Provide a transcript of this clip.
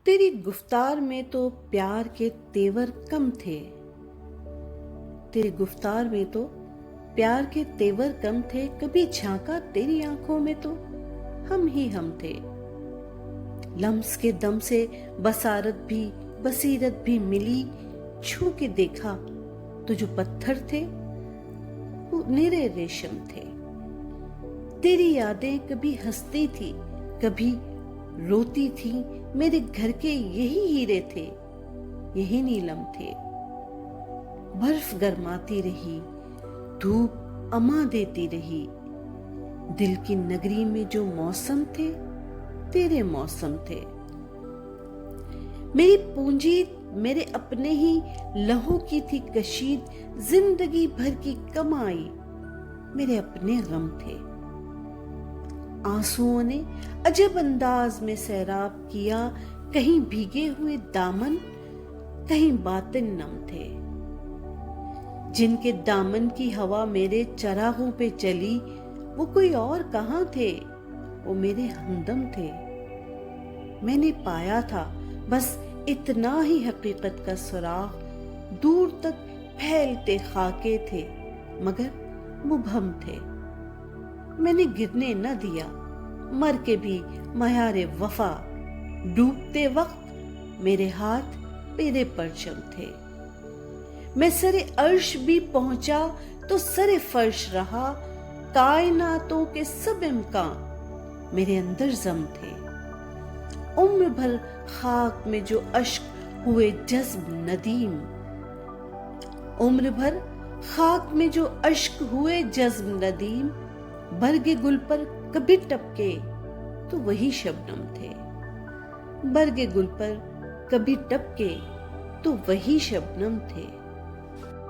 تیری گفتار میں تو پیار کے تیور کم تھے، تیری گفتار میں تو پیار کے تیور کم تھے، کبھی جھانکا تیری آنکھوں میں تو ہم ہی ہم تھے۔ لمس کے دم سے بصیرت بھی ملی، چھو کے دیکھا تو جو پتھر تھے وہ نرے ریشم تھے۔ تیری یادیں کبھی ہنستی تھی، کبھی روتی تھی، میرے گھر کے یہی ہیرے تھے، یہی نیلم تھے۔ برف گرماتی رہی، دھوپ اما دیتی رہی، دل کی نگری میں جو موسم تھے تیرے موسم تھے۔ میری پونجی میرے اپنے ہی لہو کی تھی کشید، زندگی بھر کی کمائی میرے اپنے غم تھے۔ آنسوؤں نے عجب انداز میں سیراب کیا، کہیں بھیگے ہوئے دامن، کہیں باطن نم تھے۔ جن کے دامن کی ہوا میرے چراغوں پہ چلی، وہ کوئی اور کہاں تھے، وہ میرے ہمدم تھے۔ میں نے پایا تھا بس اتنا ہی حقیقت کا سراغ، دور تک پھیلتے خاکے تھے مگر مبہم تھے۔ میں نے گرنے نہ دیا، مر کے بھی معیار وفا، ڈوبتے وقت میرے ہاتھ میرے پرچم تھے۔ میں سر عرش بھی پہنچا تو سر فرش رہا، کائناتوں کے سب امکان میرے اندر ضم تھے۔ عمر بھر خاک میں جو اشک ہوئے جذب ندیم، عمر بھر خاک میں جو اشک ہوئے جذب ندیم، برگ گل پر کبھی ٹپکے تو وہی شبنم تھے، برگ گل پر کبھی ٹپکے تو وہی شبنم تھے۔